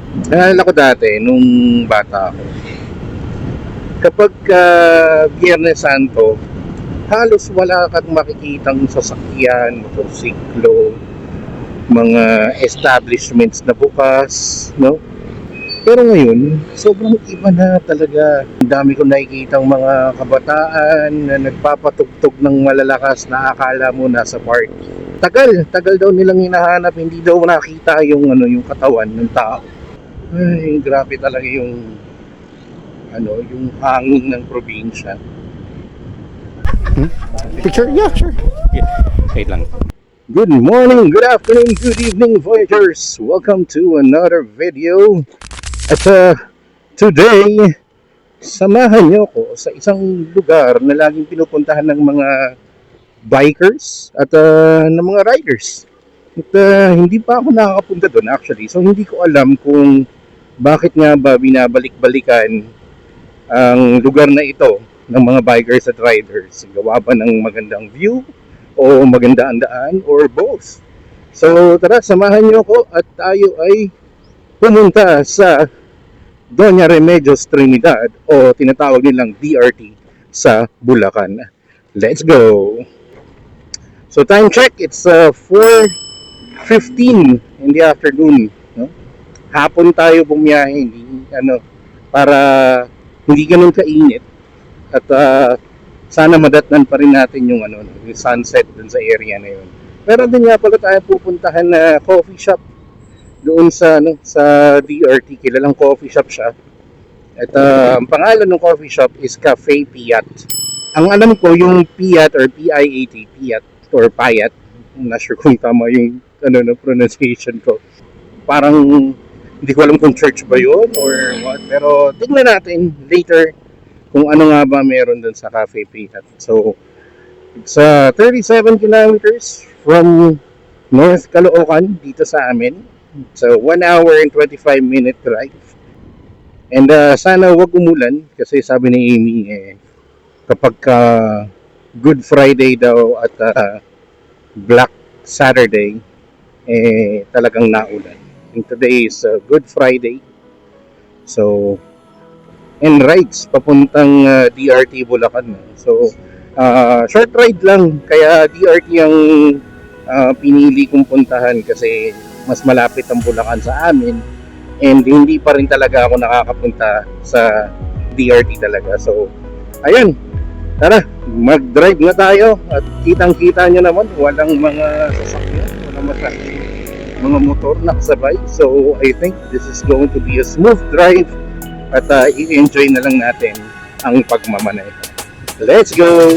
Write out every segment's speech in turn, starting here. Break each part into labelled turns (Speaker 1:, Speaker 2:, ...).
Speaker 1: Naalala ko dati, nung bata ako, kapag Biyernes Santo, halos wala kang makikitang sasakyan, motorsiklo, mga establishments na bukas, no? Pero ngayon, sobrang iba na talaga. Ang dami ko nakikitang mga kabataan na nagpapatugtog ng malalakas na akala mo nasa party. Tagal daw nilang hinahanap, hindi daw nakita yung yung katawan ng tao. Ay, grabe talaga yung hangin ng probinsya.
Speaker 2: Picture? Yeah, sure. Yeah. Wait lang.
Speaker 1: Good morning, good afternoon, good evening, Voyagers! Welcome to another video. At today, samahan niyo ko sa isang lugar na laging pinupuntahan ng mga bikers at ng mga riders. At hindi pa ako nakakapunta doon actually. So hindi ko alam kung bakit nga ba binabalik-balikan ang lugar na ito ng mga bikers at riders. Gawa ba ng magandang view o maganda ang daan or both? So tara, samahan niyo ako at tayo ay pumunta sa Doña Remedios Trinidad o tinatawag nilang DRT sa Bulacan. Let's go! So time check, it's 4:15 in the afternoon. No? Hapon tayo bumiyahe, para hindi ganun kainit at sana madatnan pa rin natin yung yung sunset dun sa area na yun. Pero din nga pala tayo pupuntahan na coffee shop doon sa DRT. Kilalang coffee shop siya. At ang pangalan ng coffee shop is Cafe Piat. Ang alam ko yung Piat or Piat, Piat or Payat. I'm not sure kung tama yung pronunciation ko. Parang hindi ko alam kung church ba yun or what. Pero tingnan natin later kung ano nga ba meron dun sa Cafe Piat. So, it's 37 kilometers from North Caloocan dito sa amin. So 1 hour and 25-minute drive. And sana wag umulan kasi sabi ni Amy kapag Good Friday daw at Black Saturday talagang naulan. And today is Good Friday. So and rides papuntang DRT Bulacan. So short ride lang kaya DRT ang pinili kong puntahan kasi mas malapit ang Bulacan sa amin and hindi pa rin talaga ako nakakapunta sa DRT talaga. So ayun, tara mag-drive na tayo at kitang-kita nyo naman walang mga sasakyan, walang mga motor na kasabay. So I think this is going to be a smooth drive at i-enjoy na lang natin ang pagmamanay. Let's go!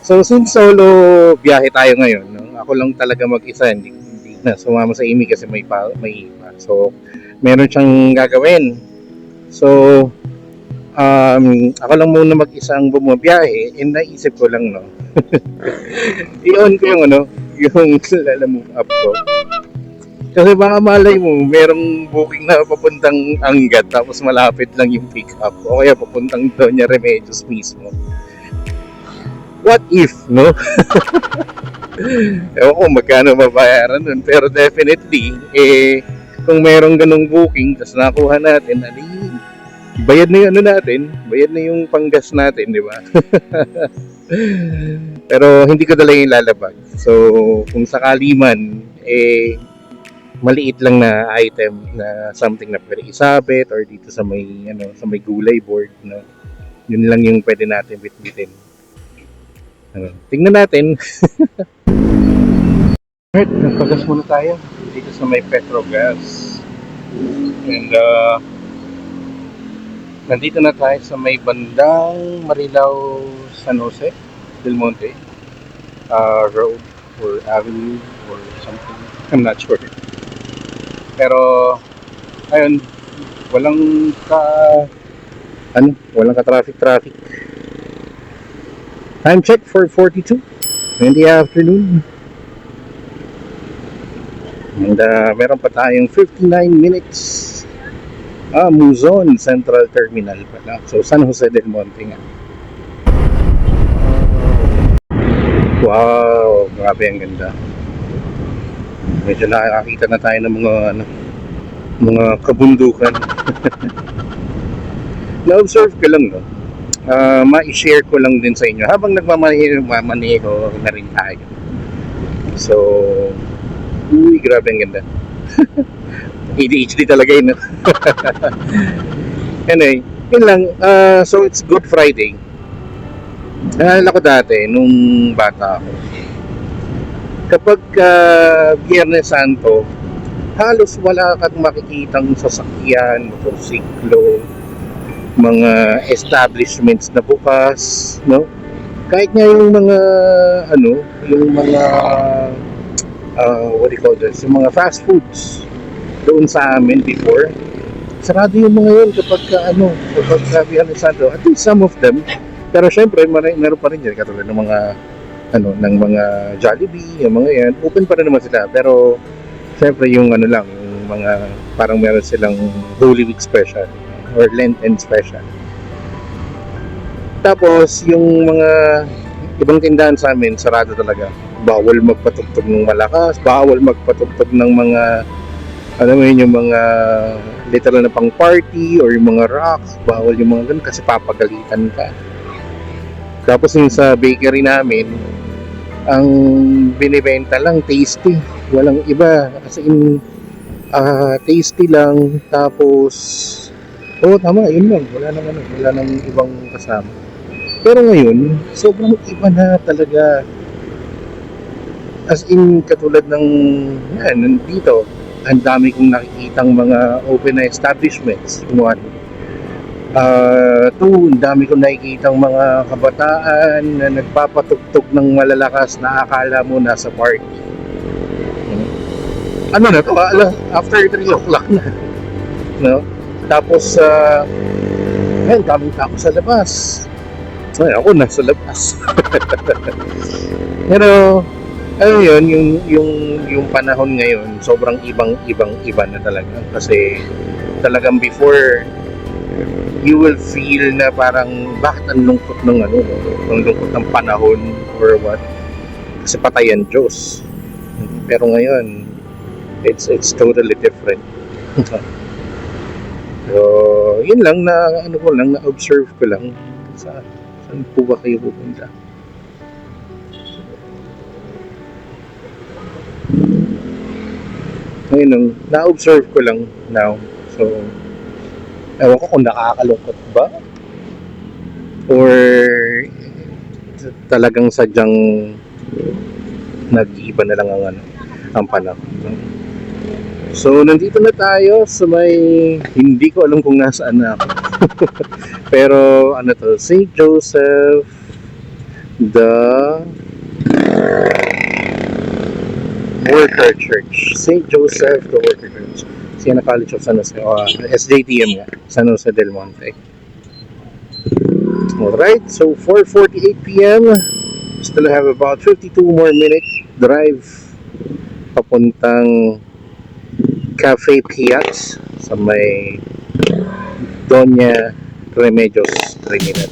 Speaker 1: So since solo biyahe tayo ngayon, no? Ako lang talaga mag-isa, hindi na sumama sa Amy kasi may iba. So meron siyang gagawin. So ako lang muna mag-isang bumabiyahe and naisip ko lang i-on ko yung yung lalamove app ko. Kasi baka malay mo, merong booking na papuntang Angat tapos malapit lang yung pick up o kaya papuntang Doña Remedios mismo. What if, no? Ewan ko magkano mabayaran nun. Pero definitely, kung merong ganong booking, tapos nakuha natin, bayad na yung natin, bayad na yung panggas natin, di ba? Pero hindi ko dala yung lalabag. So, kung sakali man, maliit lang na item na something na pwede isabit or dito sa may, sa may gulay board, no? Yun lang yung pwede natin bitbitin. Tingnan natin. Alright, nagpagas muna tayo dito sa may Petrogas. And nandito na tayo sa may bandang Marilao, San Jose. Del Monte Road or Avenue or something. I'm not sure. Pero ayun, walang walang ka-traffic. Time check for 42 in the afternoon. And meron pa tayong 59 minutes. Muzon Central Terminal pala. So San Jose del Monte nga. Wow, grabe ang ganda. Medyo nakakita na tayo ng mga kabundukan. Na-observe ko lang, no? Ma-share ko lang din sa inyo habang nagmamaneho na rin tayo. So, grabe ang ganda. ADHD talaga yun, no? Anyway, yun lang. So, it's Good Friday. Naalala ko dati, nung bata ako, kapag Biyernes Santo, halos wala kang makikitang sasakyan, motorsiklo, mga establishments na bukas, no? Kahit nga yung mga what do you call this, yung mga fast foods doon sa amin before, sarado yung mga yun kapag Biyernes Santo, at least some of them. Pero syempre, meron pa rin yan, katulad ng mga ng mga Jollibee, yung mga yan, open pa rin naman sila. Pero syempre yung yung mga parang meron silang Holy Week special or Lenten special. Tapos yung mga ibang tindahan sa amin, sarado talaga. Bawal magpatugtog ng malakas, bawal magpatugtog ng mga yung mga literal na pang party or yung mga rocks, bawal yung mga ganun kasi papagalitan ka. Tapos yung sa bakery namin, ang binibenta lang tasty, walang iba, kasi tasty lang. Tapos tama, yun lang, wala nang ibang kasama. Pero ngayon, sobrang iba na talaga, as in katulad ng nandito, ang dami kong nakikitang mga open na establishments. One, two, ang dami kong nakikitang mga kabataan na nagpapatugtog ng malalakas na akala mo nasa party. Ano na to? After 3 o'clock na. No? Tapos, daming tao sa labas. Ay, ako nasa labas. Pero, yun, yung panahon ngayon, sobrang iba na talaga. Kasi, talagang before, you will feel na parang bakit ang lungkot ng ang lungkot ng panahon or what, kasi patay ang Diyos. Pero ngayon it's totally different. So yun lang na na-observe ko lang. Saan po ba kayo pupunta? Ngayon lang na-observe ko lang now. So ewan ko kung nakakalungkot ba or talagang sadyang nag-iiba na lang ang panahon. So nandito na tayo sa may, hindi ko alam kung nasaan na ako. Pero St. Joseph the Worker Church. St. Joseph the Worker Church. Siena College of San Jose, SJTM nga, San Jose del Monte. Alright, so 4:48 p.m. Still have about 52 more minute drive papuntang Cafe Piaz sa may Doña Remedios Trinidad.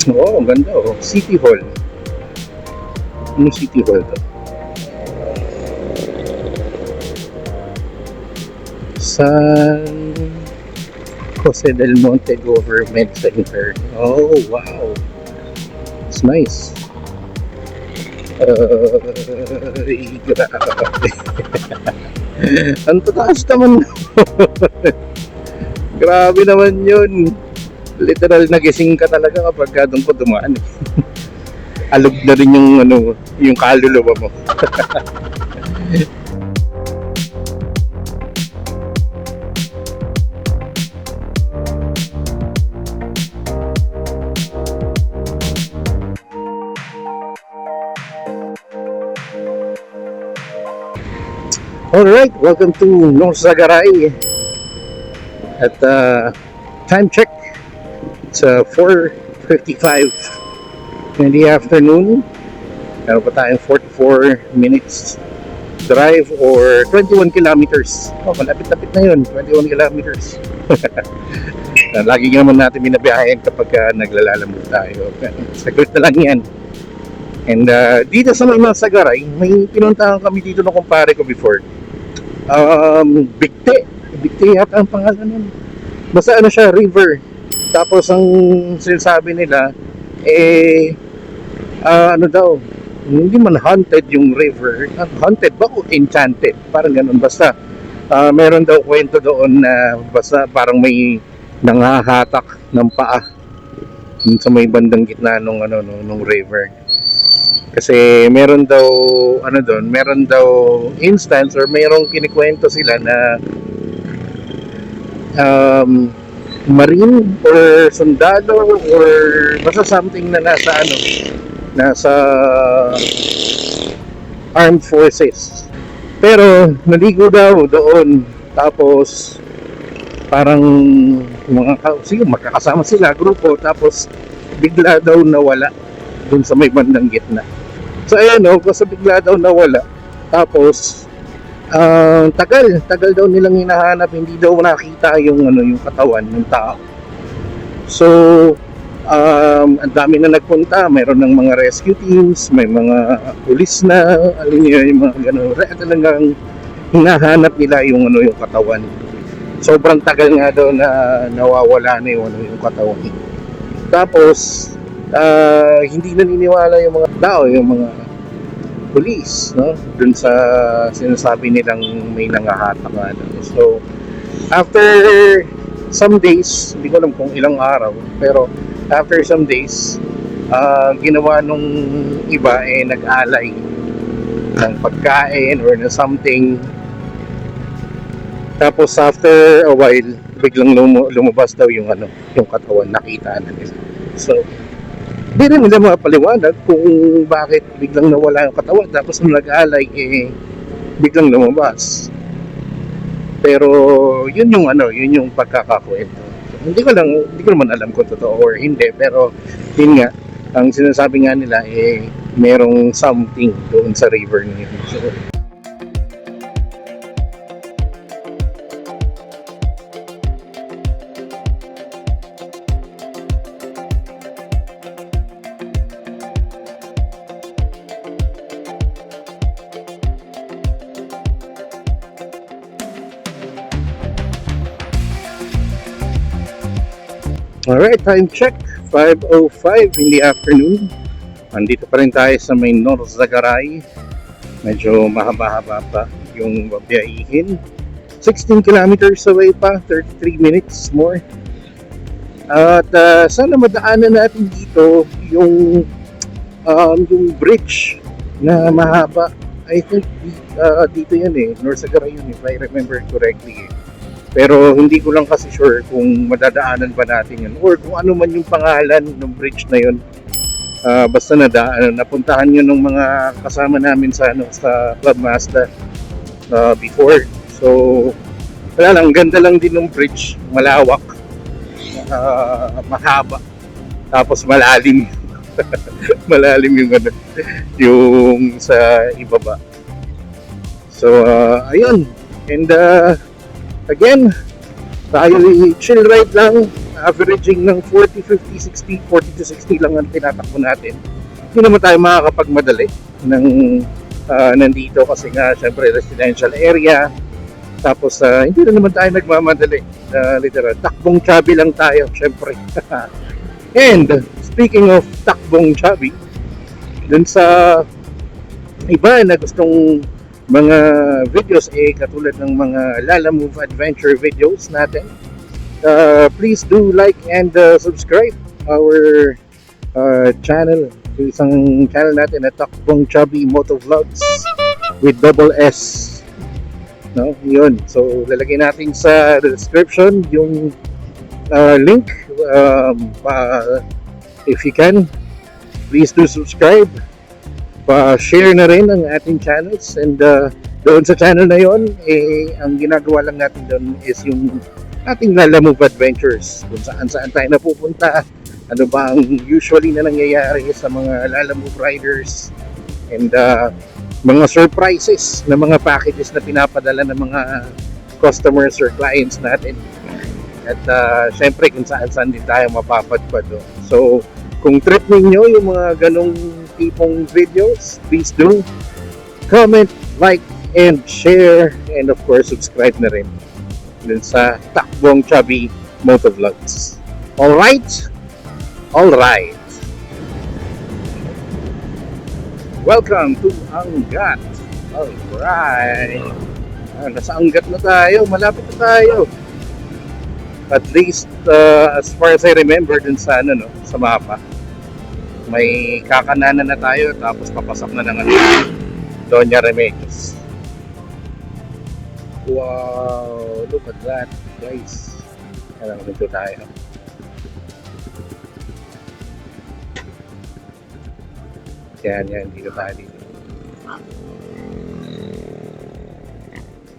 Speaker 1: Oo, ang ganda oh. City Hall. Ano City Hall to? San Jose del Monte Government Center. Oh, wow. It's nice. Grabe. Ang tataas naman. Grabe naman yun. Literal nagising ka talaga kapag doon po dumaan. Alog na rin yung kaluluwa mo. Alright, welcome to North Sagaray. At time check, it's 4:55 in the afternoon. Meron pa tayong 44 minutes drive or 21 kilometers. Oh, malapit-lapit na yun, 21 kilometers. Lagi naman natin binabiyahin kapag naglalalamove tayo. Saglit na lang yan. And dito sa mga Sagaray, may pinuntahan kami dito ng kumpare ko before. Bigte yata ang pangalan nun. Basta ano siya, river. Tapos ang sinasabi nila ano daw, hindi man haunted yung river. Haunted ba o enchanted? Parang ganun. Basta meron daw kwento doon na basta parang may nangahatak ng paa sa may bandang gitna nung river. Kasi meron daw meron daw instance or merong kinikwento sila na marine or sundalo or basta something na nasa armed forces. Pero naligo daw doon, tapos parang magkakasama sila, grupo, tapos bigla daw nawala dun sa may bandang gitna. So ayan basta bigla daw nawala. Tapos tagal daw nilang hinahanap, hindi daw nakita yung katawan ng tao. So ang dami na nagpunta, mayroon ng mga rescue teams, may mga pulis na, yung mga gano'n. Talagang hinahanap nila yung katawan. Sobrang tagal nga daw na nawawala na yung katawan. Tapos hindi naniniwala yung mga tao, yung mga police, dun sa sinasabi nilang may nangahatak nga. So after some days, hindi ko alam kung ilang araw, pero after some days, ginawa nung iba nag-alay ng pagkain or na something. Tapos after a while, biglang lumabas daw yung katawan, nakita na nila. So di rin nila mapaliwanag kung bakit biglang nawala yung katawan, tapos nung nag-alay biglang lumabas. Pero yun yung pagkakakwento. Hindi ko naman alam kung totoo or hindi, pero yun nga, ang sinasabi nga nila merong something doon sa river na yun. So, alright, time check, 5:05 in the afternoon. Nandito pa rin tayo sa may North Sagaray. Medyo mahaba-haba pa yung babiyahin. 16 kilometers away pa, 33 minutes more. At sana madaanan natin dito yung bridge na mahaba. I think dito yan North Sagaray yun if I remember correctly Pero hindi ko lang kasi sure kung madadaanan ba natin yun or kung ano man yung pangalan ng bridge na yun. Basta napuntahan yun ng mga kasama namin sa Club Mazda before. So wala lang, ganda lang din ng bridge, malawak, mahaba, tapos malalim. Malalim yung sa ibaba. So ayun, and again, tayo chill ride lang, averaging ng 40, 50, 60, 40 to 60 lang ang tinatakbo natin. Hindi naman tayo makakapagmadali nandito kasi nga syempre residential area. Tapos hindi na naman tayo nagmamadali, literal, takbong chubby lang tayo syempre. And speaking of takbong chubby, dun sa iba na gustong mga videos katulad ng mga Lalamove adventure videos natin, please do like and subscribe our channel, isang channel natin na Takbong Chubby Motovlogs. with double S. No, yun. So, lalagay natin sa description yung link. If you can, please do subscribe. Pa-share na rin ang ating channels. And doon sa channel na yon, ang ginagawa lang natin doon is yung ating Lala Move Adventures. Kung saan tayo napupunta. Ano ba ang usually na nangyayari sa mga Lala Move riders. And mga surprises na mga packages na pinapadala ng mga customers or clients natin. At syempre kung saan din tayo mapapadpad doon. So kung trip ninyo yung mga ganong tipong videos, please do comment, like, and share, and of course subscribe na rin dun sa Takbong Chubby Motovlogs. Alright? Alright. Welcome to Angat. Alright. Nasa Angat na tayo. Malapit na tayo. At least, as far as I remember dun sa, sa mapa, may kakananan na tayo tapos papasok na ng Doña Remedios. Wow, look at that, guys. Alam, dito tayo. Yan, dito tayo dito.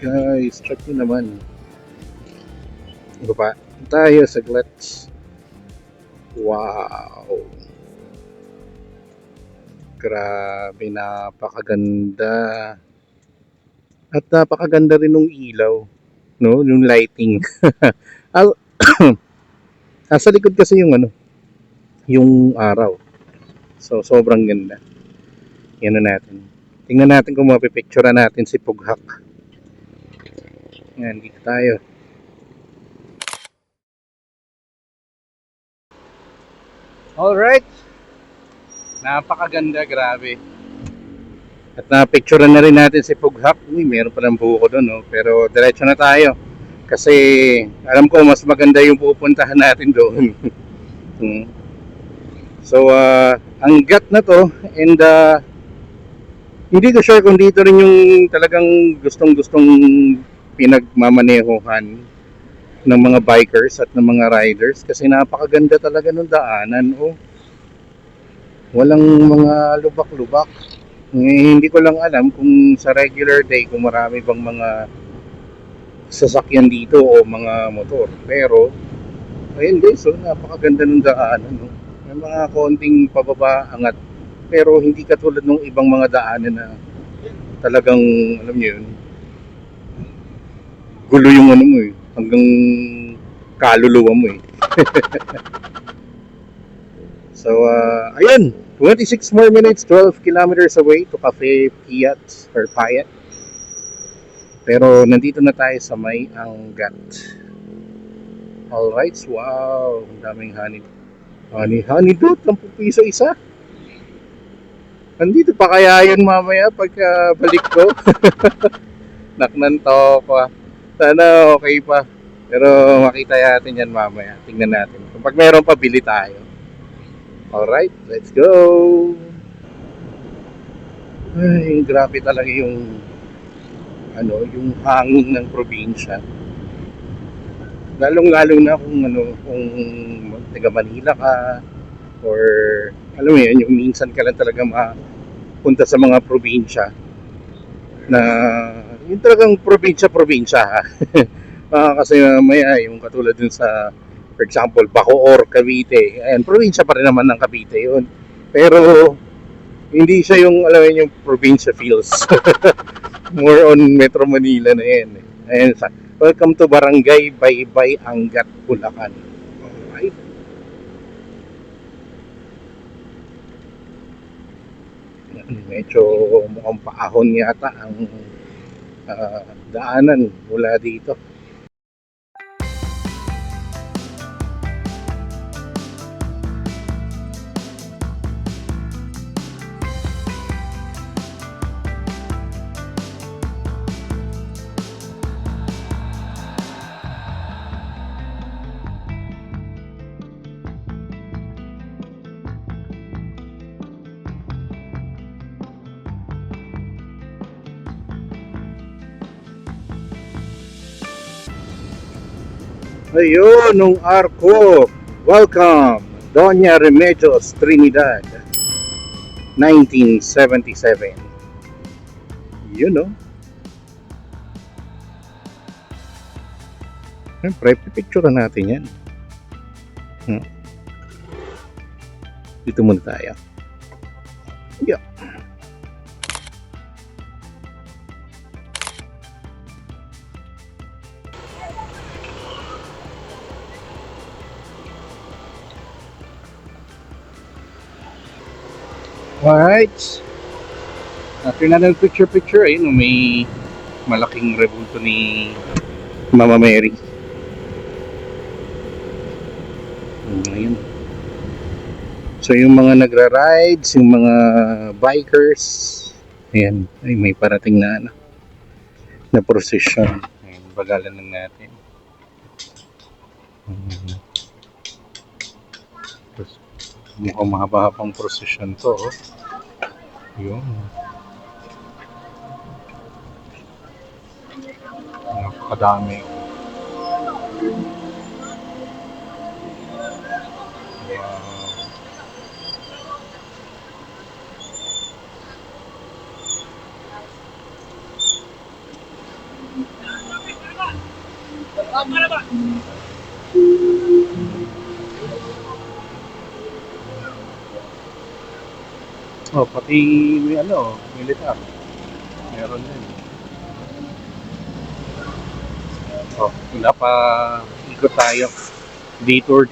Speaker 1: Guys, check nyo naman. Ano pa? Tayo sa glitch. Wow. Grabe, napakaganda. At napakaganda rin ng ilaw. No? Yung lighting. Sa likod kasi yung araw. So, sobrang ganda. Yan na natin. Tingnan natin kung mapipicture natin si Pughak. Yan, dito tayo. Alright. Napakaganda, grabe. At napicture na rin natin si Pughak. Uy, meron pa ng buko doon, no? Pero diretso na tayo. Kasi alam ko mas maganda yung pupuntahan natin doon. So, ang gut na to, and hindi ko sure kung dito rin yung talagang gustong-gustong pinagmamanehohan ng mga bikers at ng mga riders kasi napakaganda talaga ng daanan. Walang mga lubak-lubak. Hindi ko lang alam kung sa regular day kung marami bang mga sasakyan dito o mga motor. Pero ayun guys, napakaganda ng daanan. May mga konting pababa angat. Pero hindi katulad ng ibang mga daanan na talagang, alam niyo yun, gulo yung mo hanggang kaluluwa mo So, ayun, 26 more minutes, 12 kilometers away to Cafe Piat or Payat. Pero nandito na tayo sa may Angat. Alright, wow, ang daming honey doon, 10 piso isa. Nandito pa kaya yun mamaya pagka balik ko. Naknan to pa. Sana okay pa. Pero makita natin yan mamaya. Tingnan natin. Kapag meron pa, bili tayo. Alright, let's go. Ay, grabe talaga yung yung hangin ng probinsya. Lalong-lalo na kung taga Manila ka or alam mo yun, yung minsan ka lang talaga mapunta sa mga probinsya na yung talagang probinsya ha. Kasi maya yung katulad dun sa for example Bacoor, Cavite, ayan, probinsya pa rin naman ng Cavite yun, pero hindi siya yung alam mo yung probinsya feels. More on Metro Manila na yan Ayan, welcome to Barangay Baybay Angat, Bulacan. Alright. Medyo mukhang paahon yata ang daanan mula dito. Ayun, nung arko. Welcome, Doña Remedios Trinidad, 1977. Yun, no? Siyempre, pipicture natin yan. Dito muna tayo. Yeah. Alright. After na picture, ayun, may malaking rebulto ni Mama Mary. Ayun. So yung mga nagra-rides, yung mga bikers, ayan, ay may parating na ano, na procession. Ayan, bagalan lang natin. Mukhang mahaba-habang procession to, oh. Yun. Napakadami. Oh, pati may ano, militar. Meron din. Oh, wala pa ikot tayo. Detour.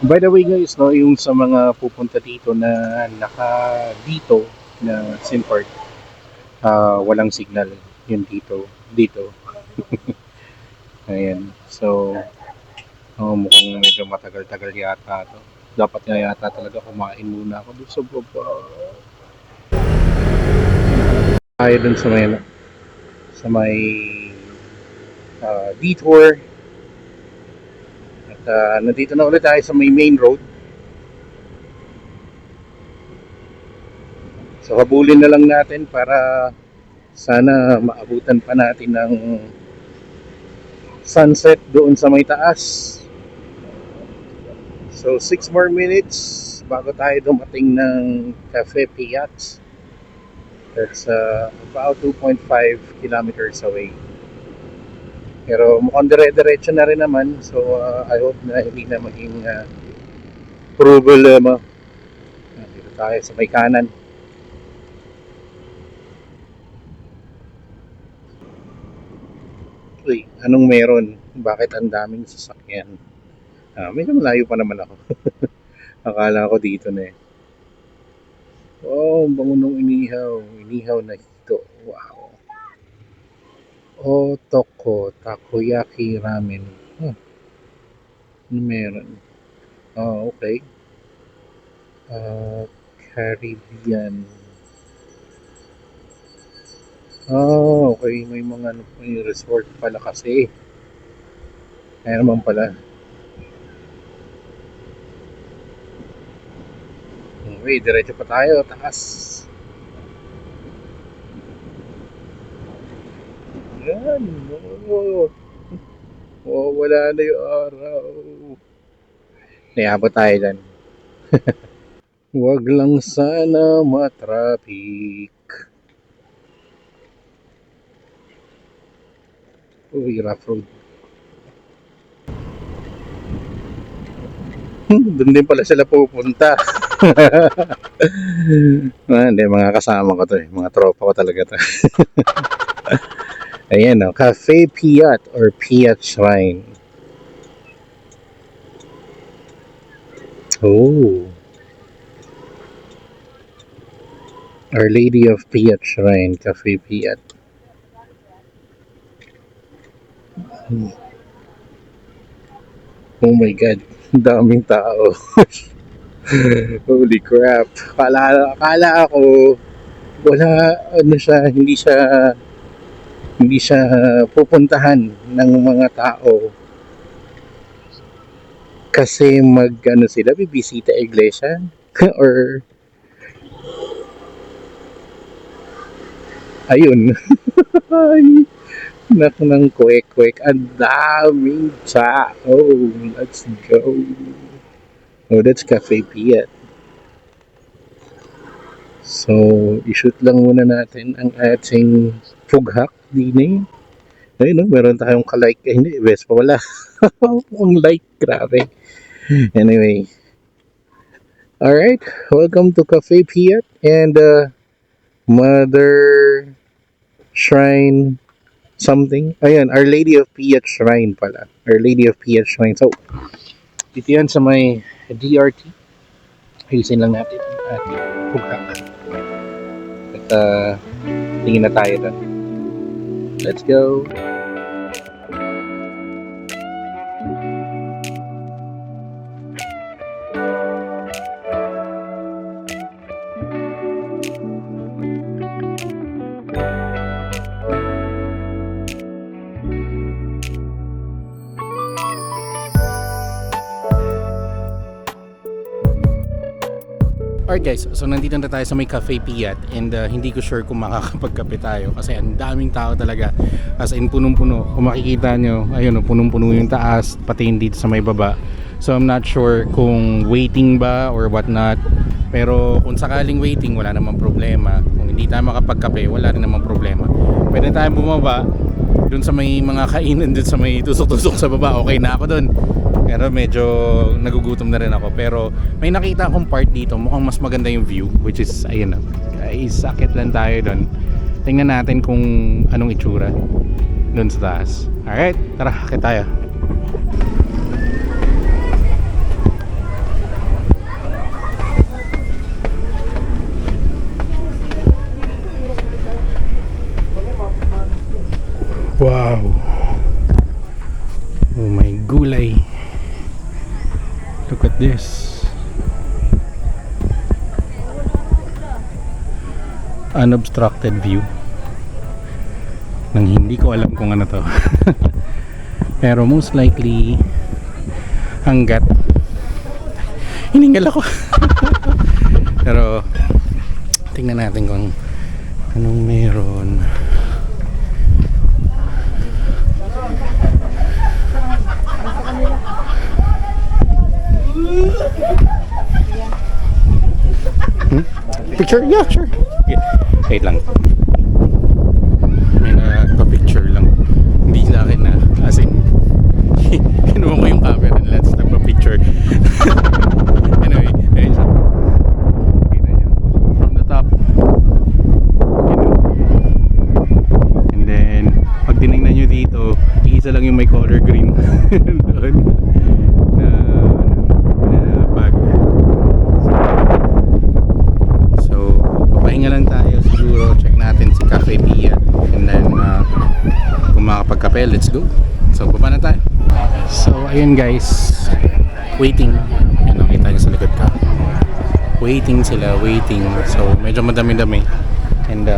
Speaker 1: By the way guys, no, yung sa mga pupunta dito na dito na SIM card, walang signal yun dito. Ayan. So, mukhang medyo matagal-tagal yata to. Dapat nga yata talaga kumain muna ako doon sa baba. Tayo dun sa may detour. At nandito na ulit tayo sa may main road. So habulin na lang natin para sana maabutan pa natin ng sunset doon sa may taas. So 6 more minutes bago tayo dumating ng Cafe Piat. That's about 2.5 kilometers away. Pero mukhang dire-diretso na rin naman. So I hope na hindi na maging problema. Dito tayo sa may kanan. Uy, anong meron? Bakit ang daming sasakyan? Medyo malayo pa naman ako. Akala ko dito na eh. Oh, ang bango ng inihaw. Inihaw na ito. Wow. Otoko, takoyaki ramen. Ano meron? Oh, okay. Caribbean. Oh, okay. May mga may resort pala kasi. Kaya naman pala. Okay, diretso pa tayo. Taas. Yan. Wala na yung araw. Nayabot tayo dyan. Huwag lang sana matraffic. Uy, rough road. Doon din pala sila pupunta. Hindi, mga kasama ko to eh. Mga tropa ko talaga to. Ayan o, Cafe Piat or Piat Shrine. Oh. Our Lady of Piat Shrine, Cafe Piat. Oh my God, daming tao. Holy crap. Akala ako wala hindi siya pupuntahan ng mga tao kasi sila bibisita iglesia or ayun. Ay, nak ng kwek-kwek. Ang daming tao. Let's go. Oh, that's Cafe Piat. So, i-shoot lang muna natin ang ating fughak dinay. Ayun, no? Meron tayong ka-like. Eh, hindi, best pa wala. Mukhang like, grabe. Anyway. Alright, welcome to Cafe Piat and Mother Shrine something. Ayan, Our Lady of Piat Shrine pala. Our Lady of Piat Shrine. So, dito yan sa may DRT. Ayusin lang natin ang ating fughak. At tingin na tayo doon. Let's go!
Speaker 2: Alright guys, so nandito na tayo sa may Cafe Piat and hindi ko sure kung makakapagkape tayo kasi ang daming tao talaga, as in punong-puno. Kung makikita nyo, ayun, punong-puno yung taas, pati yung dito sa may baba. So I'm not sure kung waiting ba or what not, pero kung sakaling waiting, wala namang problema. Kung hindi tayo makapagkape, wala rin namang problema. Pwede tayo bumaba dun sa may mga kainan dun sa may tusok-tusok sa baba. Okay na ako dun, pero medyo nagugutom na rin ako. Pero may nakita akong part dito, mukhang mas maganda yung view, which is, ayun na guys, sakit lang tayo dun. Tingnan natin kung anong itsura dun sa taas. Alright, tara, akit tayo. Wow, oh my gulay, look at this. Unobstructed view nang hindi ko alam kung ano to. Pero most likely hanggat hiningal ako. Pero tingnan natin kung anong meron. Picture? Yeah, sure. Yeah. Wait lang. May nagpa-picture lang. Hindi sa akin na, as in, kinuha ko yung camera and let's nagpa-picture. Anyway, ayun siya. Kita nyo. From the top. And then, pag tinignan nyo dito, isa lang yung may color green. Doon. Na bag. Pahinga lang tayo siguro, check natin si Cafe Piat and then kung makapagkape, let's go. So baba na tayo. So ayun guys, waiting. Yan, nakita nyo sa likod ka, waiting sila, waiting. So medyo madami-dami and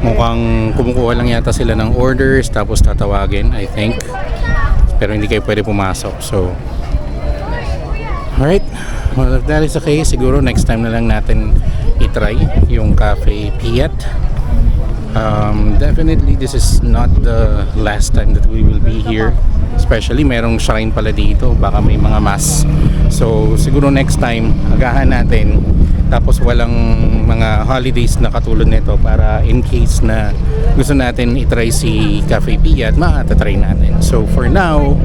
Speaker 2: mukhang kumukuha lang yata sila ng orders tapos tatawagin, I think, pero hindi kayo pwede pumasok. So alright, well if that is the case, siguro next time na lang natin i-try yung Cafe Piat. Definitely this is not the last time that we will be here, especially merong shrine pala dito, baka may mga mass. So siguro next time agahan natin, tapos walang mga holidays na katulad nito, para in case na gusto natin i-try si Cafe Piat, matatry natin. So for now,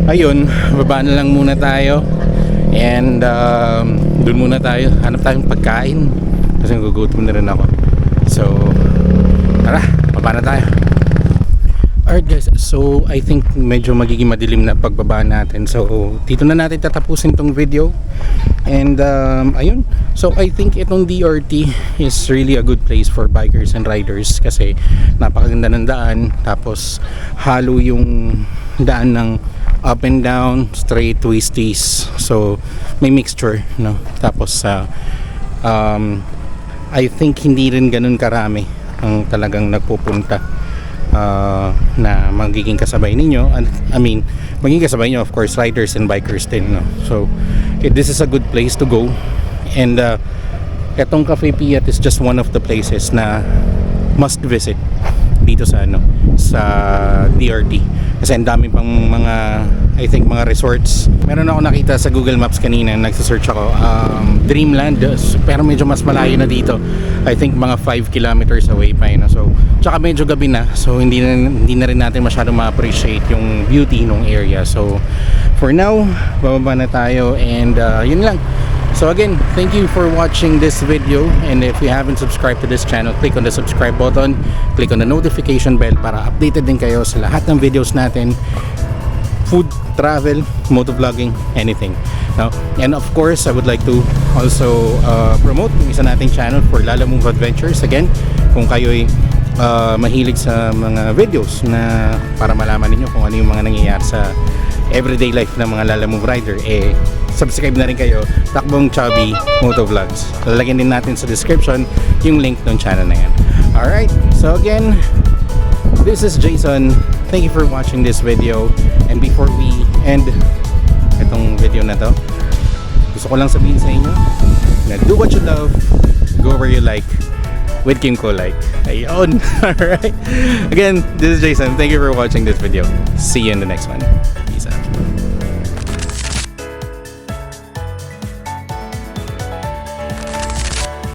Speaker 2: ayun, baba na lang muna tayo. And doon muna tayo, hanap tayong pagkain kasi nagugutom na rin ako. So tara, baba na tayo. Alright guys, so I think medyo magiging madilim na pagbaba natin, so dito na natin tatapusin tong video. And ayun, so I think itong DRT is really a good place for bikers and riders kasi napakaganda ng daan, tapos halo yung daan ng up and down, straight, twisties. So may mixture, no? Tapos I think hindi rin ganun karami ang talagang nagpupunta na magiging kasabay ninyo. I mean, magiging kasabay nyo, of course, riders and bikers din, no? So this is a good place to go. And etong Cafe Piat is just one of the places na must visit dito sa sa DRT, kasi ang dami pang mga, I think, mga resorts. Meron ako nakita sa Google Maps kanina, nagsa-search ako, Dreamland, pero medyo mas malayo na dito. I think mga 5 kilometers away pa yun. So tsaka medyo gabi na, so hindi na rin natin masyadong ma-appreciate yung beauty ng area. So for now, bababa na tayo, and yun lang. So again, thank you for watching this video, and if you haven't subscribed to this channel, click on the subscribe button, click on the notification bell para updated din kayo sa lahat ng videos natin, food, travel, motovlogging, anything. Now, and of course, I would like to also promote yung isa nating channel for Lalamove Adventures. Again, kung kayo'y mahilig sa mga videos na para malaman niyo kung ano yung mga nangyayari sa everyday life ng mga Lalamove rider, subscribe na rin kayo, Takbong Chubby Motovlogs. Lalagyan din natin sa description yung link ng channel na yan. Alright, so again, this is Jason. Thank you for watching this video, and before we end itong video na to, gusto ko lang sabihin sa inyo na do what you love, go where you like, with Kim Ko Like. Ayun. Alright, again, this is Jason. Thank you for watching this video. See you in the next one. Peace out.